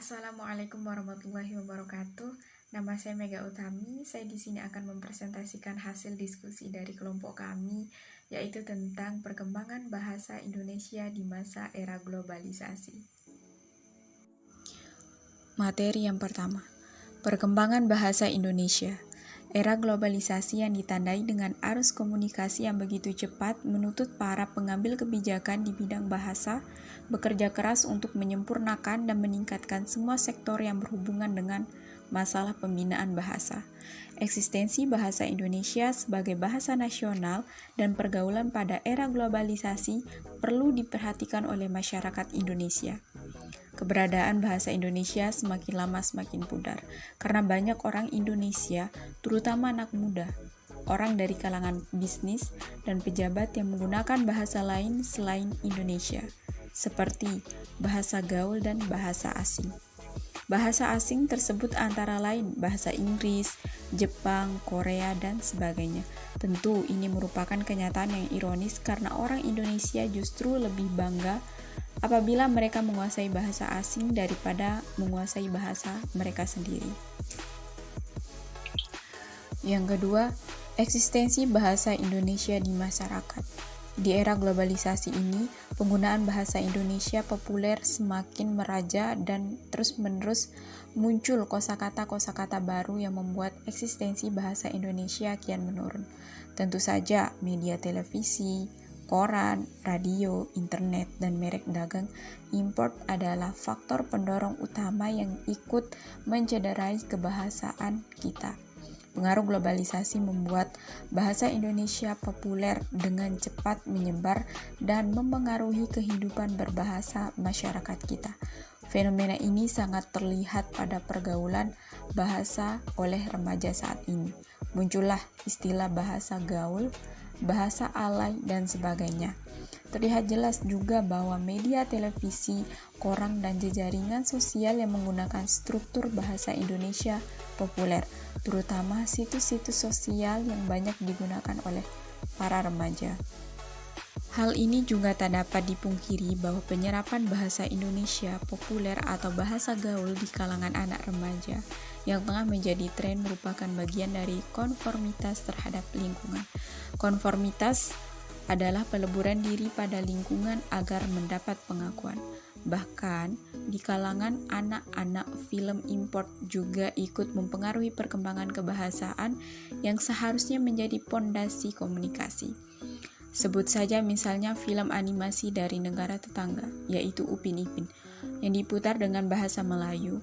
Assalamualaikum warahmatullahi wabarakatuh. Nama saya Mega Utami. Saya di sini akan mempresentasikan hasil diskusi dari kelompok kami, yaitu tentang perkembangan bahasa Indonesia di masa era globalisasi. Materi yang pertama, perkembangan bahasa Indonesia. Era globalisasi yang ditandai dengan arus komunikasi yang begitu cepat menuntut para pengambil kebijakan di bidang bahasa bekerja keras untuk menyempurnakan dan meningkatkan semua sektor yang berhubungan dengan masalah pembinaan bahasa. Eksistensi bahasa Indonesia sebagai bahasa nasional dan pergaulan pada era globalisasi perlu diperhatikan oleh masyarakat Indonesia. Keberadaan bahasa Indonesia semakin lama semakin pudar, karena banyak orang Indonesia, terutama anak muda, orang dari kalangan bisnis, dan pejabat yang menggunakan bahasa lain selain Indonesia, seperti bahasa gaul dan bahasa asing. Bahasa asing tersebut antara lain bahasa Inggris, Jepang, Korea, dan sebagainya. Tentu ini merupakan kenyataan yang ironis karena orang Indonesia justru lebih bangga apabila mereka menguasai bahasa asing daripada menguasai bahasa mereka sendiri. Yang kedua, eksistensi bahasa Indonesia di masyarakat. Di era globalisasi ini, penggunaan bahasa Indonesia populer semakin meraja dan terus-menerus muncul kosakata-kosakata baru yang membuat eksistensi bahasa Indonesia kian menurun. Tentu saja, media televisi, koran, radio, internet, dan merek dagang import adalah faktor pendorong utama yang ikut mencederai kebahasaan kita. Pengaruh globalisasi membuat bahasa Indonesia populer dengan cepat menyebar dan memengaruhi kehidupan berbahasa masyarakat kita. Fenomena ini sangat terlihat pada pergaulan bahasa oleh remaja saat ini. Muncullah istilah bahasa gaul, bahasa alay, dan sebagainya. Terlihat jelas juga bahwa media televisi, koran, dan jejaringan sosial yang menggunakan struktur bahasa Indonesia populer, terutama situs-situs sosial yang banyak digunakan oleh para remaja. Hal ini juga tak dapat dipungkiri bahwa penyerapan bahasa Indonesia populer atau bahasa gaul di kalangan anak remaja yang tengah menjadi tren merupakan bagian dari konformitas terhadap lingkungan. Konformitas adalah peleburan diri pada lingkungan agar mendapat pengakuan. Bahkan, di kalangan anak-anak film import juga ikut mempengaruhi perkembangan kebahasaan yang seharusnya menjadi pondasi komunikasi. Sebut saja misalnya film animasi dari negara tetangga, yaitu Upin Ipin, yang diputar dengan bahasa Melayu.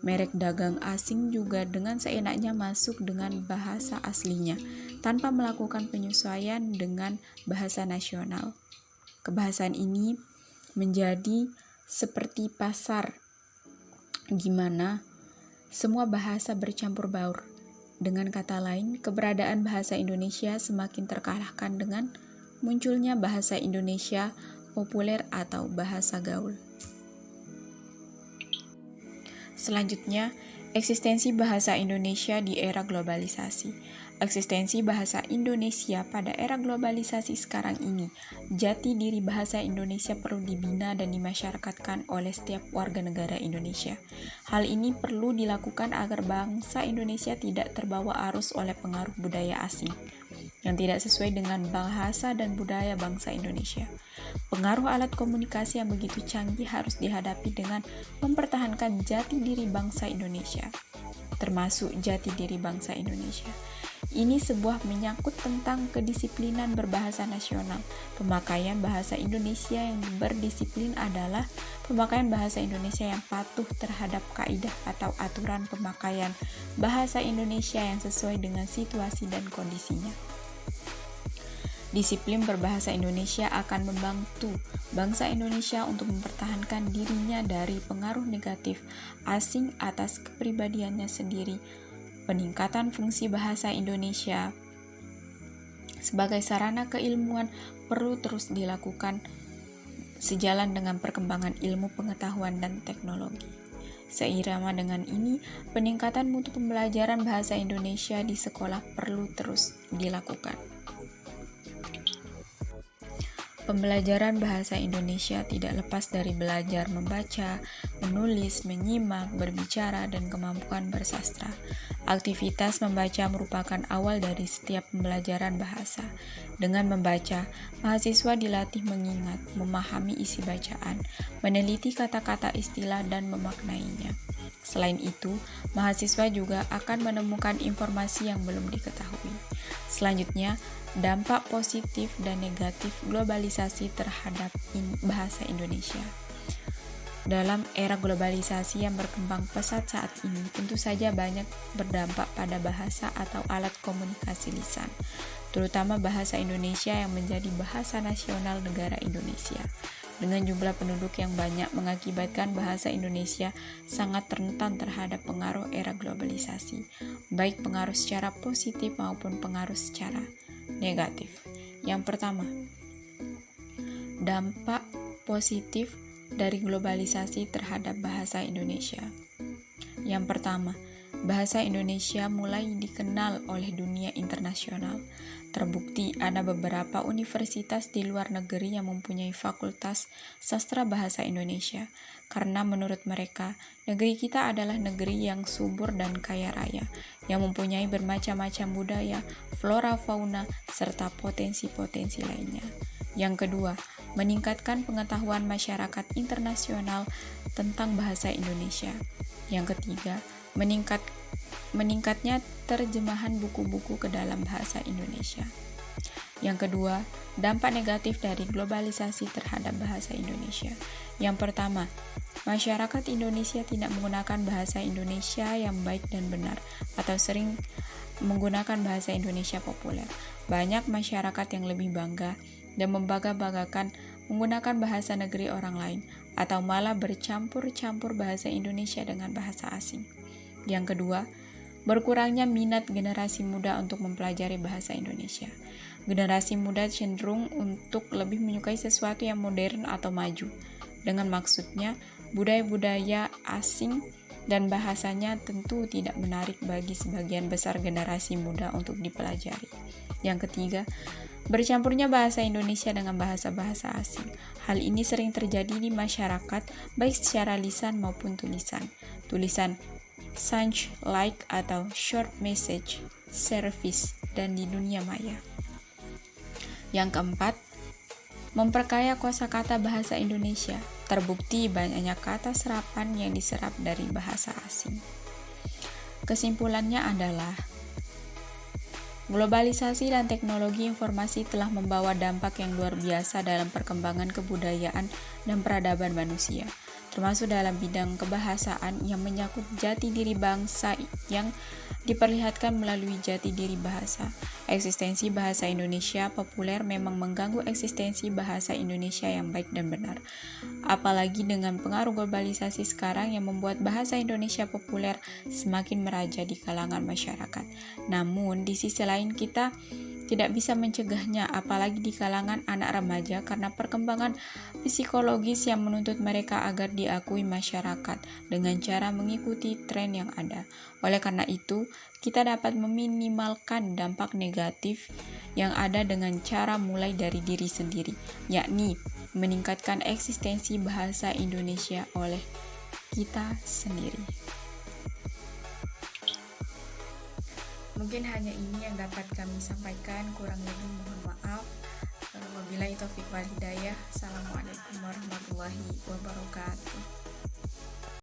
Merek dagang asing juga dengan seenaknya masuk dengan bahasa aslinya, tanpa melakukan penyesuaian dengan bahasa nasional. Kebahasaan ini menjadi seperti pasar, gimana semua bahasa bercampur baur. Dengan kata lain, keberadaan bahasa Indonesia semakin terkalahkan dengan munculnya bahasa Indonesia populer atau bahasa gaul. Selanjutnya, eksistensi bahasa Indonesia di era globalisasi. Eksistensi bahasa Indonesia pada era globalisasi sekarang ini, jati diri bahasa Indonesia perlu dibina dan dimasyarakatkan oleh setiap warga negara Indonesia. Hal ini perlu dilakukan agar bangsa Indonesia tidak terbawa arus oleh pengaruh budaya asing yang tidak sesuai dengan bahasa dan budaya bangsa Indonesia. Pengaruh alat komunikasi yang begitu canggih harus dihadapi dengan mempertahankan jati diri bangsa Indonesia, termasuk jati diri bangsa Indonesia. Ini sebuah menyangkut tentang kedisiplinan berbahasa nasional. Pemakaian bahasa Indonesia yang berdisiplin adalah pemakaian bahasa Indonesia yang patuh terhadap kaidah atau aturan pemakaian bahasa Indonesia yang sesuai dengan situasi dan kondisinya. Disiplin berbahasa Indonesia akan membantu bangsa Indonesia untuk mempertahankan dirinya dari pengaruh negatif asing atas kepribadiannya sendiri. Peningkatan fungsi bahasa Indonesia sebagai sarana keilmuan perlu terus dilakukan sejalan dengan perkembangan ilmu pengetahuan dan teknologi. Seirama dengan ini, peningkatan mutu pembelajaran bahasa Indonesia di sekolah perlu terus dilakukan. Pembelajaran bahasa Indonesia tidak lepas dari belajar membaca, menulis, menyimak, berbicara, dan kemampuan bersastra. Aktivitas membaca merupakan awal dari setiap pembelajaran bahasa. Dengan membaca, mahasiswa dilatih mengingat, memahami isi bacaan, meneliti kata-kata istilah, dan memaknainya. Selain itu, mahasiswa juga akan menemukan informasi yang belum diketahui. Selanjutnya, dampak positif dan negatif globalisasi terhadap bahasa Indonesia. Dalam era globalisasi yang berkembang pesat saat ini, tentu saja banyak berdampak pada bahasa atau alat komunikasi lisan, terutama bahasa Indonesia yang menjadi bahasa nasional negara Indonesia. Dengan jumlah penduduk yang banyak mengakibatkan bahasa Indonesia sangat rentan terhadap pengaruh era globalisasi, baik pengaruh secara positif maupun pengaruh secara negatif. Yang pertama, dampak positif dari globalisasi terhadap bahasa Indonesia. Yang pertama, bahasa Indonesia mulai dikenal oleh dunia internasional. Terbukti ada beberapa universitas di luar negeri yang mempunyai fakultas sastra bahasa Indonesia, karena menurut mereka, negeri kita adalah negeri yang subur dan kaya raya, yang mempunyai bermacam-macam budaya, flora, fauna, serta potensi-potensi lainnya. Yang kedua, meningkatkan pengetahuan masyarakat internasional tentang bahasa Indonesia. Yang ketiga, meningkatnya terjemahan buku-buku ke dalam bahasa Indonesia. Yang kedua, dampak negatif dari globalisasi terhadap bahasa Indonesia. Yang pertama, masyarakat Indonesia tidak menggunakan bahasa Indonesia yang baik dan benar, atau sering menggunakan bahasa Indonesia populer. Banyak masyarakat yang lebih bangga dan membangga-banggakan menggunakan bahasa negeri orang lain, atau malah bercampur-campur bahasa Indonesia dengan bahasa asing. Yang kedua, berkurangnya minat generasi muda untuk mempelajari bahasa Indonesia. Generasi muda cenderung untuk lebih menyukai sesuatu yang modern atau maju. Dengan maksudnya, budaya-budaya asing dan bahasanya tentu tidak menarik bagi sebagian besar generasi muda untuk dipelajari. Yang ketiga, bercampurnya bahasa Indonesia dengan bahasa-bahasa asing. Hal ini sering terjadi di masyarakat, baik secara lisan maupun tulisan. Tulisan Sanj like atau short message service dan di dunia maya. Yang keempat, memperkaya kosakata bahasa Indonesia. Terbukti banyaknya kata serapan yang diserap dari bahasa asing. Kesimpulannya adalah globalisasi dan teknologi informasi telah membawa dampak yang luar biasa dalam perkembangan kebudayaan dan peradaban manusia, termasuk dalam bidang kebahasaan yang menyangkut jati diri bangsa yang diperlihatkan melalui jati diri bahasa. Eksistensi bahasa Indonesia populer memang mengganggu eksistensi bahasa Indonesia yang baik dan benar. Apalagi dengan pengaruh globalisasi sekarang yang membuat bahasa Indonesia populer semakin meraja di kalangan masyarakat. Namun, di sisi lain kita tidak bisa mencegahnya, apalagi di kalangan anak remaja, karena perkembangan psikologis yang menuntut mereka agar diakui masyarakat dengan cara mengikuti tren yang ada. Oleh karena itu, kita dapat meminimalkan dampak negatif yang ada dengan cara mulai dari diri sendiri, yakni meningkatkan eksistensi bahasa Indonesia oleh kita sendiri. Mungkin hanya ini yang dapat kami sampaikan, kurang lebih mohon maaf. Wabillahi taufiq wal hidayah. Assalamualaikum warahmatullahi wabarakatuh.